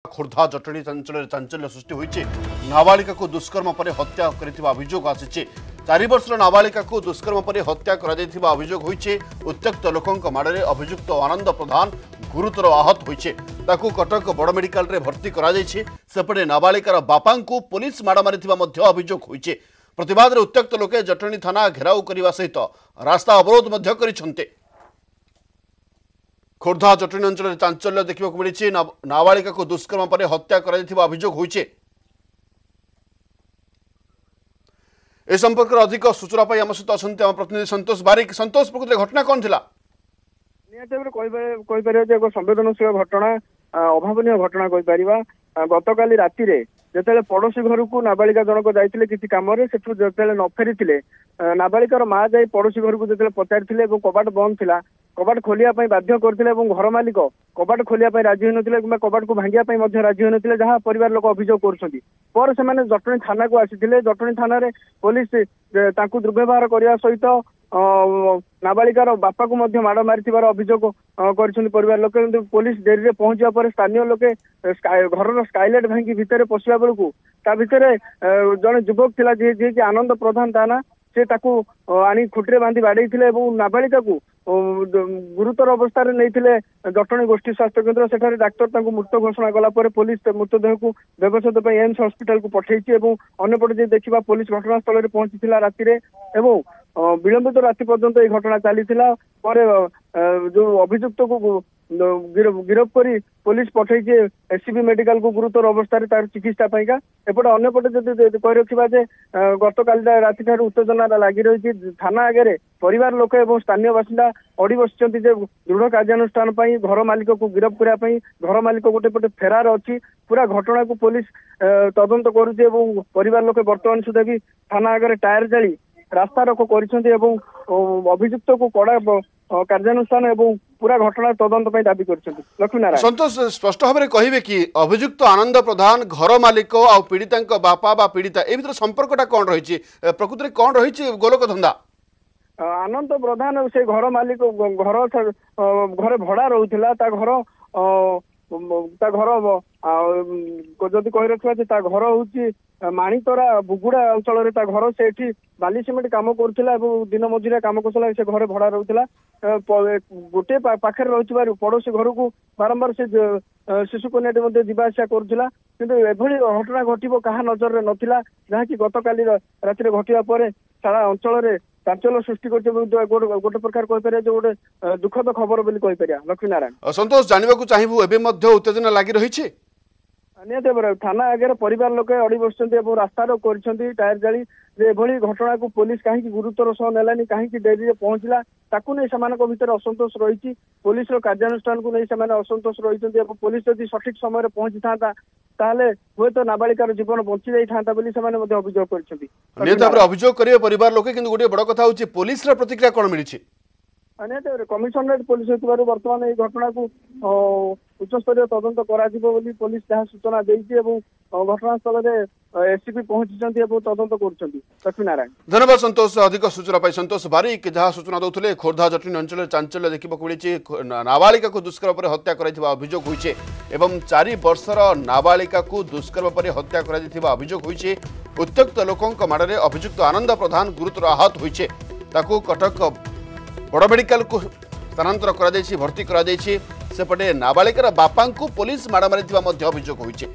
खोर्धा जटणी अंचल चांचल्य सृष्टि होइछि। नाबालिका को दुष्कर्म पर हत्या करिथिबा अभियोग आसिछि। 4 वर्षर नाबालिका को दुष्कर्म पर हत्या करा जायथिबा अभियोग होइछि। उत्त्यक्त लोकंक माडरे अभियुक्त आनंद प्रधान गुरुतर आहत होइछि। ताकू कटक बड़ मेडिकल रे भर्ती करा जायछि। सेपटे नाबालिकार बापांकु पुलिस माड़ मारिथिबा मध्य अभियोग होइछि। प्रतिवाद रे उत्त्यक्त लोके जटणी थाना घेराव करने सहित रास्ता अवरोध मध्य करिसंते। खोर्धा जटणी अंचल चांचल्य देखा मिली। नाबालिका को दुष्कर्म पर हत्या करा अभियोग होइछि। ए संपर्क अधिक सूचना आम सहित अच्छा आम प्रतिनिधि संतोष बारिक। संतोष, प्रकृत घटना कौन थिला? एक संवेदनशील घटना, अभावनीय घटना कहीपर। गतकाली राति जिते पड़ोशी घर को नाबालिका जनक जाते किसी कम से न फेरी नाबालिकार माँ जा पड़ोशी घर को जो पचारि कबाट बंद था, कबाट खोलिया बाध्य करते घर मालिक कबाट खोलिया राजी होते कि कबाट को भांगिया राजी होते जहाँ परिवार लोक अभियोग कर जटणी थाना को आसी। जटणी थाना पुलिस दुर्व्यवहार करने सहित नाबालिकार बापा को माड़ मारी अभियोग कर परिवार लोक। पुलिस डेरी पहुंचा पर स्थानीय लोके घर स्काइलाइट भांगी भितर पशिया बेलू ता भितर जड़े युवक थिला जी आनंद प्रधान ता ना से आनी खुटी बांधी बाड़े नाबालिका को गुरुतर अवस्था नहीं जटणी गोष्ठी स्वास्थ्य केन्द्र सेठारे डाक्तर मृत घोषणा कला पुलिस मृतदेह को व्यवच्छेद एम्स हस्पिटाल को पठाई। अंपटे देखा पुलिस घटनास्थल में पहुंची राति विलंबित राति पर्यंत ये घटना चली। जो अभियुक्त को गिरफ कर पुलिस पठाई एससीबी मेडिकल को गुरुतर अवस्था तार चिकित्सा पाइका। एपटे अन्यपटे जब कही रखा गत काली राति उत्तेजना लगी रही थाना आगे परिवार लोक और स्थानीय बासिंदा अड़ी बस दृढ़ कार्यानुष्ठान घर मालिक को गिरफ करने घर मालिक गोटे पटे फेरार अच्छी। पूरा घटना को पुलिस तदंत करुचे और परिवार लोक बर्तमान सुधा भी थाना आगे टायर जाली रास्ता रोक कर अभियुक्त को कड़ा कार्यानुष्ठान एवं पूरा घटना तदंत दाबी कर। लक्ष्मीनारायण संतोष, स्पष्ट भाव में कहे कि अभियुक्त आनंद प्रधान घर मालिक आ पीड़िता बापा बा पीड़िता ए भीतर संपर्कटा कौन रही प्रकृति में कौन रही गोलक धंदा? आनंद प्रधान से घर मालिक घर भड़ा रोला जदि कही रखा घर हूँ माणीतरा बुगुड़ा अंचल घर से बाली सिमेंट कम करुला दिन मजुरिया कम कर से घर भड़ा रोला। गोटे पाखे रही पड़ोशी घर को बारंबार से शिशु कन्या जावासा करुला कि घटना घटव क्या नजर नथिला जहाँकि गतकाली राति घटवा पर सारा अंचल चांचल्य सृष्टि गोटे प्रकार कहीपर जो गोटे दुखद खबर बोली कहीपर। लक्ष्मीनारायण संतोष, जानवा चाहिए एवं उत्तेजना लगी रही निहत थाना आगे परिवार लोक अड़ी बस रास्ता रोक कर टायर जाली एभली घटना को पुलिस कहीं गुरुतर सह नेलानी कहीं डेरी पहुंचला ताकू नहीं से भीतर असंतोष रही। पुलिस कार्यानुष्ठान को नहीं से असंतोष रही। पुलिस जब सठिक समय पहुंची था हूँ तो नाबालिकार जीवन बंची जाता अभियोग कर अभियोग करेंगे परिवार लोक। कि गोटे बड़ कथा हूँ पुलिस प्रतिक्रिया कौन मिली? कमिशनरेट पुलिस होती बर्तमान ये घटना को उच्चस्तरीय तदंत करा पुलिस जहाँ सूचना देती घटनास्थल में एससीपी पहुंची तदंत कर। लक्ष्मीनारायण धन्यवाद संतोष। अधिक सूचना संतोष बारिक जहाँ सूचना दौले खोर्धा जटणी अंचल चांचल्य देखा मिली। नाबालिका को दुष्कर्म पर हत्या करा अभियोग होइछे एवं 4 वर्षर नाबालिका को दुष्कर्म पर हत्या करा अभियोग होइछे। उत्त्यक्त लोकंक माड़े अभियुक्त आनंद प्रधान गुरुतर आहत होइछे। ताकू कटक बड़ मेडिकल को स्थानांतर करा भर्ती करा सेपटे नाबालिकार बापा को पुलिस माड़ मारी अभियोग होइछे।